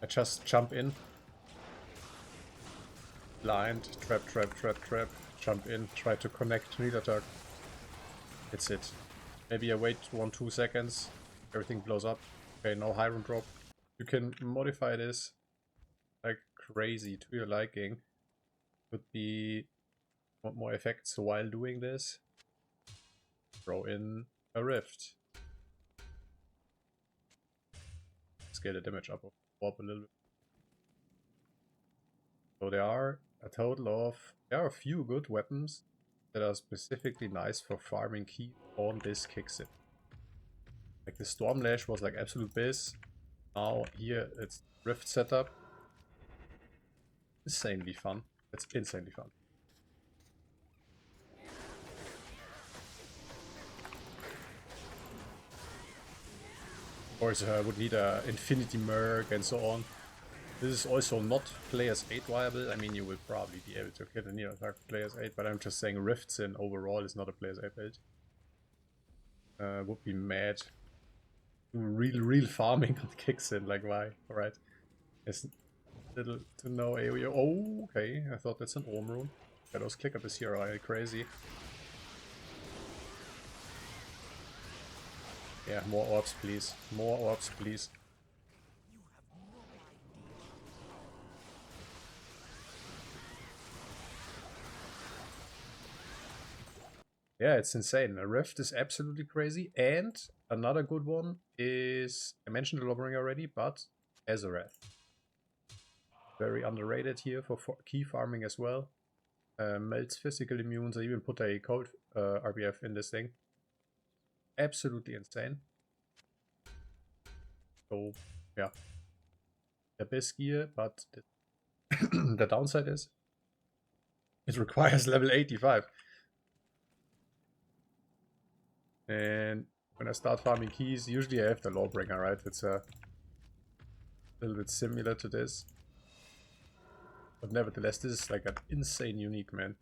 I just jump in. Blind, trap, trap, trap, trap. Jump in, try to connect, meat attack. That's it. Maybe I wait 1-2 seconds. Everything blows up. Okay, no high rune drop. You can modify this like crazy to your liking. Could be want more effects while doing this. Throw in a rift. Scale the damage up a little bit. So there are a few good weapons that are specifically nice for farming key on this kicksin. Like the Stormlash was like absolute biz. Now here it's rift setup. Insanely fun. It's insanely fun. Of course, I would need a Infinity Merc and so on. This is also not players 8 viable. I mean, you will probably be able to get a near attack players 8, but I'm just saying rifts in overall is not a players 8 build. Would be mad. Real farming on kicksin, like why? Alright. There's little to no area. Oh, okay. I thought that's an Orm rune. Yeah, those click up is here are crazy. Yeah, more orbs, please. More orbs, please. Yeah, it's insane. A Rift is absolutely crazy. And another good one is, I mentioned the Lobring already, but Azarath. Very underrated here for key farming as well. Melts physical immunes. I even put a cold RBF in this thing. Absolutely insane. So, yeah. The best gear, but the downside is it requires level 85. And when I start farming keys, usually I have the Lawbringer, right? It's a little bit similar to this. But nevertheless, this is like an insane unique, man.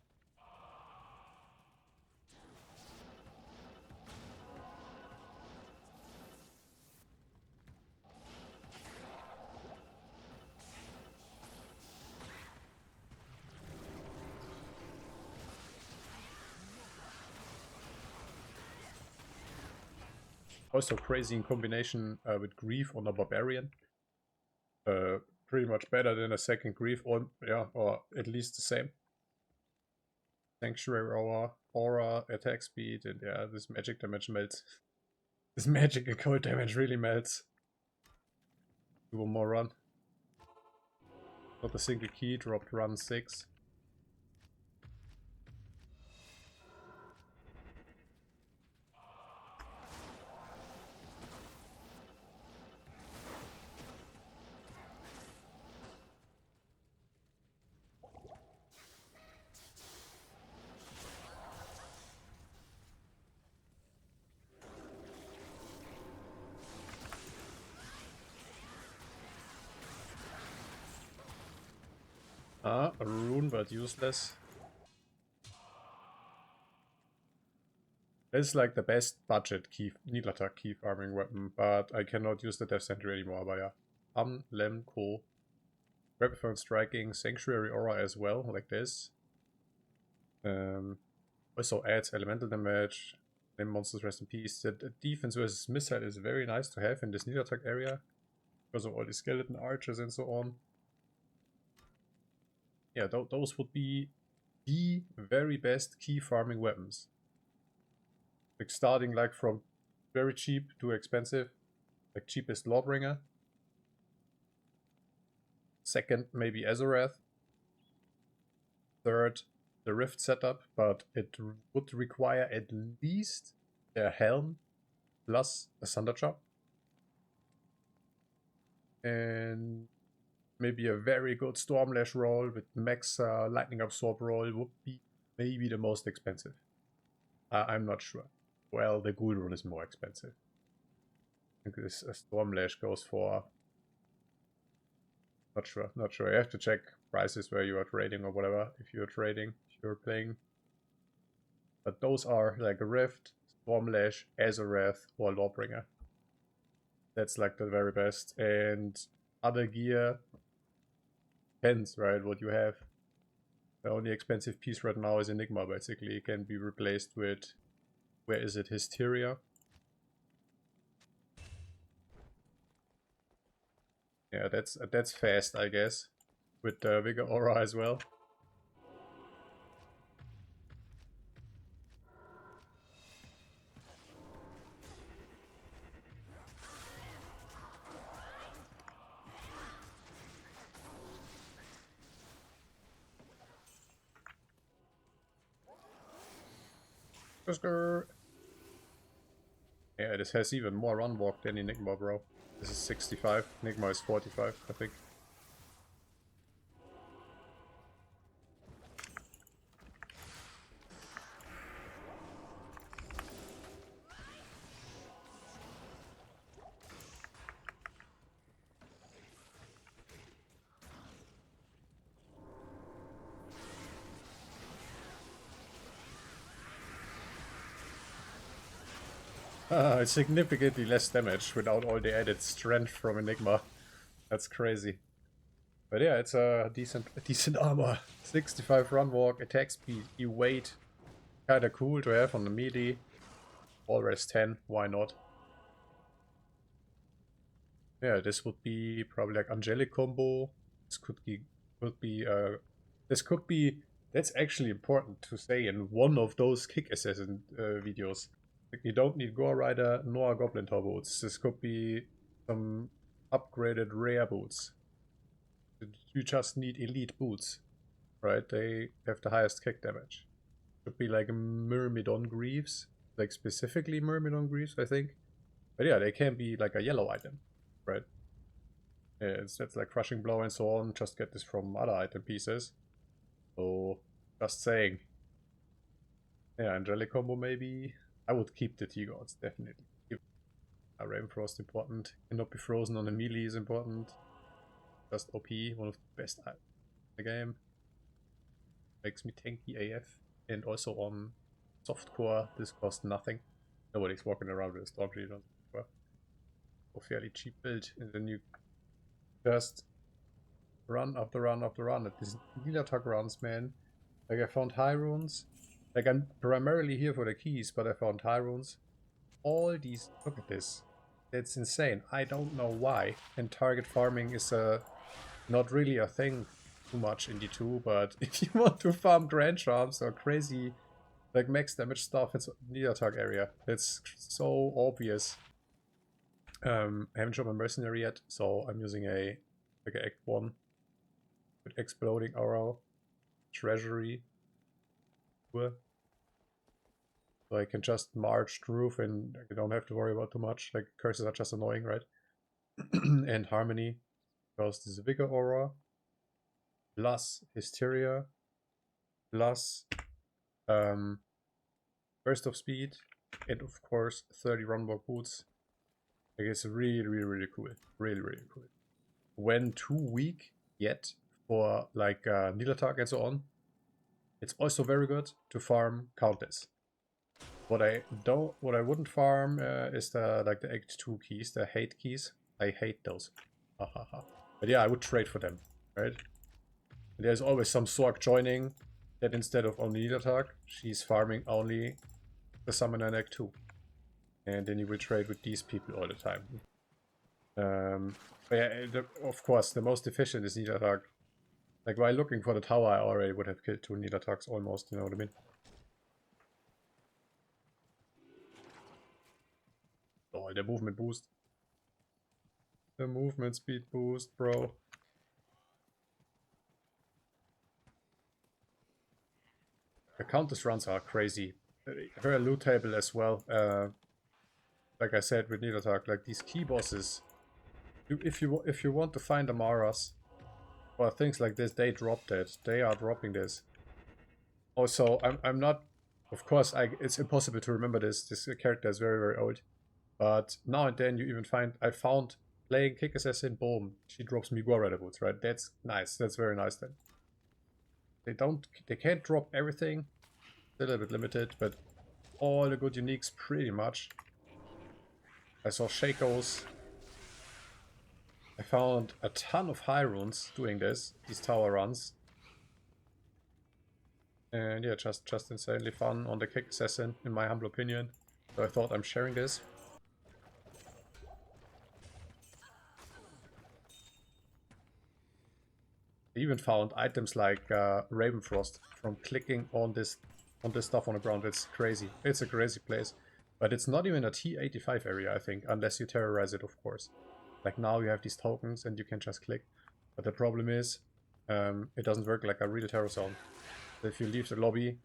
Also crazy in combination with Grief on a Barbarian. Pretty much better than a second Grief, or yeah, or at least the same. Sanctuary aura, attack speed, and yeah, this magic damage melts. This magic and cold damage really melts. Do one more run. Not a single key, dropped run 6. A rune, but useless. This is like the best budget key, needle attack key farming weapon, but I cannot use the Death Sentry anymore. But yeah, cool. Weapon striking, Sanctuary Aura as well, like this. Also adds elemental damage. Name monsters rest in peace. The defense versus missile is very nice to have in this needle attack area because of all the skeleton archers and so on. Yeah, those would be the very best key farming weapons. Like starting like from very cheap to expensive. Like cheapest Lawbringer. Second, maybe Azarath. Third, the Rift setup, but it would require at least a helm plus a Thunderchop. And maybe a very good Stormlash roll with max Lightning Absorb roll would be maybe the most expensive. I'm not sure. Well, the Ghoul rune is more expensive. I think this Stormlash goes for... Not sure. You have to check prices where you are trading or whatever, if you're trading, if you're playing. But those are like a Rift, Stormlash, Azarath, or Lawbringer. That's like the very best. And other gear. Depends, right, what you have. The only expensive piece right now is Enigma, basically. It can be replaced with, where is it, Hysteria. Yeah, that's fast, I guess. With the Vigor Aura as well. Yeah, this has even more run walk than Enigma, bro. This is 65, Enigma is 45, I think. It's significantly less damage without all the added strength from Enigma. That's crazy. But yeah, it's a decent armor. 65 run walk, attack speed, E-weight. Kinda cool to have on the melee. Always 10, why not? Yeah, this would be probably like angelic combo. This could be that's actually important to say in one of those kick assassin videos. Like, you don't need Gore Rider nor Goblin Tor boots. This could be some upgraded rare boots. You just need elite boots, right? They have the highest kick damage. Could be like Myrmidon Greaves, like specifically Myrmidon Greaves, I think. But yeah, they can be like a yellow item, right? Yeah, that's like Crushing Blow and so on. Just get this from other item pieces. So, just saying. Yeah, Angelic combo maybe. I would keep the T-Gods, definitely. A Rainfrost important. Cannot be frozen on a melee is important. Just OP, one of the best items in the game. Makes me tanky AF. And also on softcore, this costs nothing. Nobody's walking around with a Storm Shield on softcore. So fairly cheap build, and then you just run after run after run at these deal attack runs, man. Like, I found high runes. Like, I'm primarily here for the keys, but I found high runes. All these, look at this. It's insane. I don't know why. And target farming is not really a thing too much in D2, but if you want to farm Grand Charms or crazy, like, max damage stuff, it's the attack area. It's so obvious. I haven't shown my Mercenary yet, so I'm using a Act 1 with Exploding Aura, Treasury, so I can just march through and I don't have to worry about too much. Like, curses are just annoying, right? And Harmony, because this Vigor Aura, plus Hysteria, plus Burst of Speed, and of course 30 Runbook Boots. Like, it's really, really, really cool. Really, really cool. When too weak yet for like Needle Attack and so on, it's also very good to farm Countess. What I wouldn't farm is the Act 2 keys, the hate keys. I hate those. But yeah, I would trade for them, right? And there's always some Sork joining that instead of only Needle Attack, she's farming only the Summoner in Act 2. And then you will trade with these people all the time. But yeah, of course, the most efficient is Needle Attack. Like, while looking for the tower, I already would have killed 2 Needle Attacks almost, you know what I mean? Oh, the movement boost. The movement speed boost, bro. The Countess runs are crazy. Her loot table as well. Like I said with Needle Attack, like these key bosses. If you want to find Amaras or things like this, they drop that. They are dropping this. Also, I'm not. Of course, it's impossible to remember this. This character is very, very old. But now and then you even find. I found playing Kick Assassin, boom, she drops me Gore Rider boots, right? That's nice. That's very nice then. They can't drop everything. It's a little bit limited, but all the good uniques pretty much. I saw Shakos. I found a ton of high runes doing this, these tower runs. And yeah, just insanely fun on the kick assassin, in my humble opinion. So I thought I'm sharing this. I even found items like Ravenfrost from clicking on this stuff on the ground. It's crazy. It's a crazy place. But it's not even a T85 area, I think, unless you terrorize it, of course. Like now you have these tokens and you can just click. But the problem is, it doesn't work like a real terror zone. So if you leave the lobby,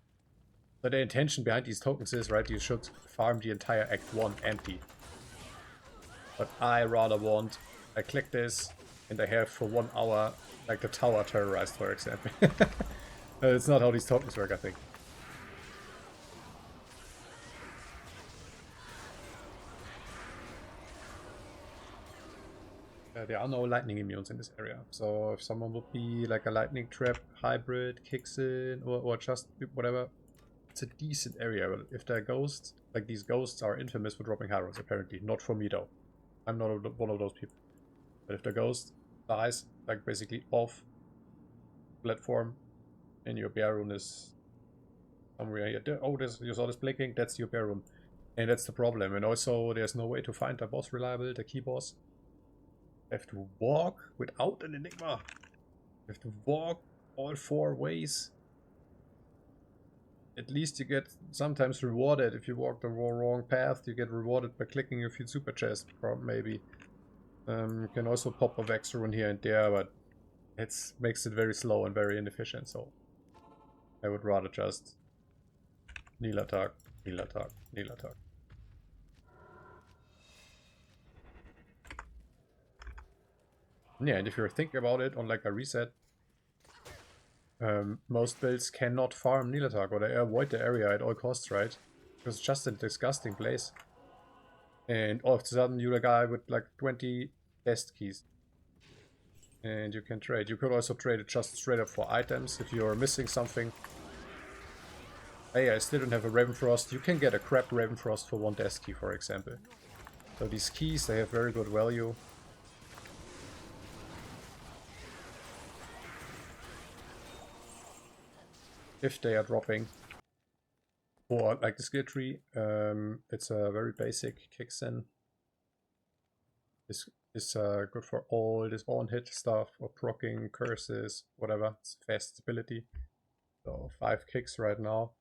so the intention behind these tokens is, right, you should farm the entire Act 1 empty. But I rather want, I click this, and I have for 1 hour, like the tower terrorized, for example. It's not how these tokens work, I think. There are no lightning immunes in this area. So if someone would be like a lightning trap hybrid, kicksin, or just whatever, it's a decent area. But if they're ghosts, like these ghosts are infamous for dropping high rolls, apparently. Not for me though. I'm not one of those people. But if the ghost dies, like basically off platform, and your bear rune is somewhere here. Oh, you saw this blinking? That's your bear rune. And that's the problem. And also, there's no way to find the boss reliable, the key boss. You have to walk without an enigma. You have to walk all 4 ways. At least you get sometimes rewarded if you walk the wrong path. You get rewarded by clicking a few super chests, maybe. You can also pop a Vex rune here and there, but it makes it very slow and very inefficient. So I would rather just kneel attack, kneel attack, kneel attack. Yeah, and if you're thinking about it on like a reset, most builds cannot farm kneel attack, or they avoid the area at all costs, right? Because it's just a disgusting place. And all of a sudden you're a guy with like 20 test keys. And you can trade. You could also trade it just straight up for items if you're missing something. Hey, I still don't have a Ravenfrost. You can get a crap Ravenfrost for 1 desk key, for example. So these keys, they have very good value. If they are dropping. Or like the skill tree, it's a very basic kicksin. Is good for all this on-hit stuff, or proccing, curses, whatever. It's fast stability. So 5 kicks right now.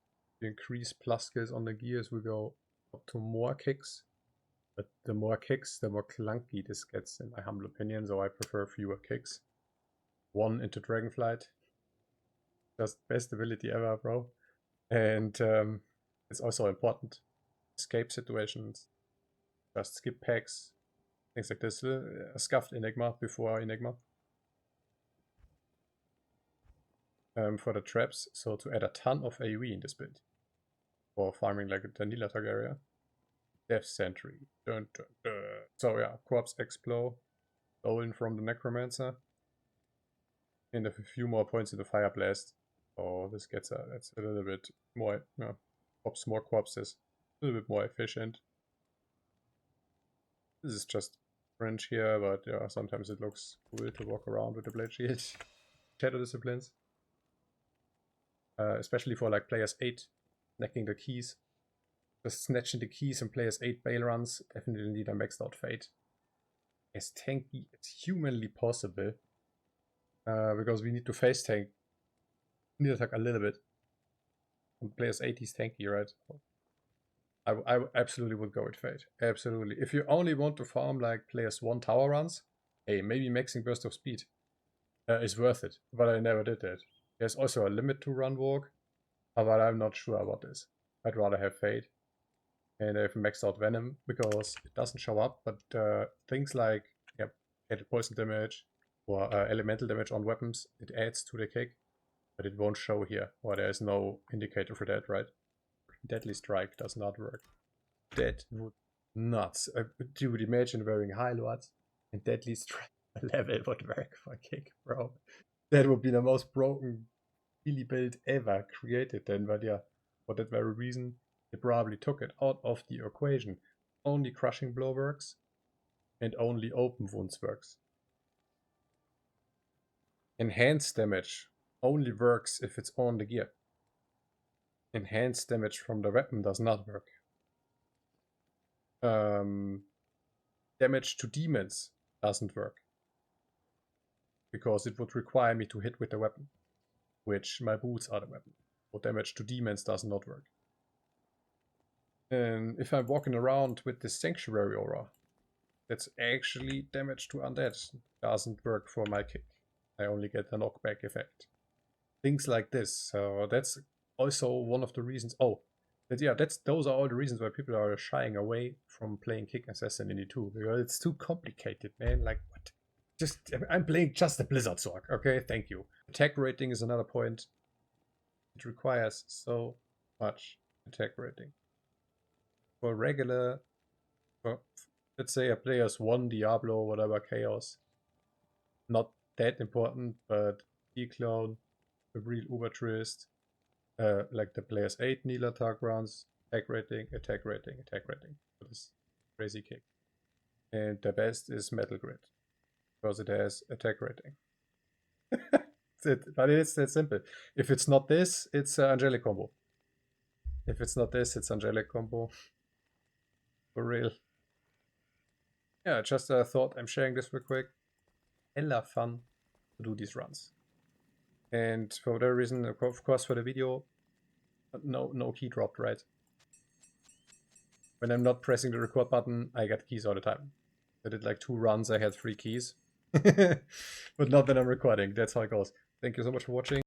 You increase plus skills on the gears, we go up to more kicks. But the more kicks, the more clunky this gets, in my humble opinion. So I prefer fewer kicks. 1 into Dragonflight. Just best ability ever, bro. And it's also important. Escape situations. Just skip packs. Things like this. A scuffed Enigma before Enigma. For the traps, so to add a ton of AoE in this build. For farming like the Nila Targaryen. Death Sentry. Dun, dun, dun. So yeah, Corpse Explode. Stolen from the Necromancer. And a few more points in the Fire Blast. Oh, this gets that's a little bit more, pops more corpses. A little bit more efficient. This is just French here, but yeah, sometimes it looks cool to walk around with the Blade Shield. Shadow Disciplines. Especially for like players 8, snacking the keys. Just snatching the keys in players 8 bail runs. Definitely need a maxed out Fate. As tanky as humanly possible. Because we need to face tank. Need attack a little bit. And players 8 is tanky, right? I absolutely would go with Fate. Absolutely. If you only want to farm like players 1 tower runs, hey, maybe maxing Burst of Speed is worth it. But I never did that. There's also a limit to run walk, but I'm not sure about this. I'd rather have Fate. And I have maxed out Venom because it doesn't show up, but things like added poison damage or elemental damage on weapons, it adds to the kick, but it won't show here, or there's no indicator for that, right? Deadly Strike does not work. That would nuts. Dude, imagine wearing High Lords and Deadly Strike level would work for kick, bro. That would be the most broken melee build ever created then, but yeah, for that very reason, they probably took it out of the equation. Only Crushing Blow works, and only Open Wounds works. Enhanced damage only works if it's on the gear. Enhanced damage from the weapon does not work. Damage to demons doesn't work. Because it would require me to hit with the weapon. Which my boots are the weapon. So damage to demons does not work. And if I'm walking around with this Sanctuary aura, that's actually damage to undead. Doesn't work for my kick. I only get a knockback effect. Things like this. So that's also one of the reasons. Oh, yeah, those are all the reasons why people are shying away from playing Kick Assassin in D2. Because it's too complicated, man. Like, what? I'm playing just a Blizzard Sword. Okay, thank you. Attack rating is another point. It requires so much attack rating. For regular, let's say a player's 1 Diablo, whatever, Chaos. Not that important, but E-Clone, a real Ubertrist, like the player's 8 Neil attack rounds, attack rating, attack rating, attack rating. For this crazy kick. And the best is Metal Grid, because it has attack rating. That's it. But it's that simple. If it's not this, it's Angelic combo. If it's not this, it's Angelic combo. For real. Yeah, just thought I'm sharing this real quick. Hella fun to do these runs. And for whatever reason, of course, for the video, no key dropped, right? When I'm not pressing the record button, I get keys all the time. I did like 2 runs, I had 3 keys. But not when I'm recording, that's how it goes. Thank you so much for watching.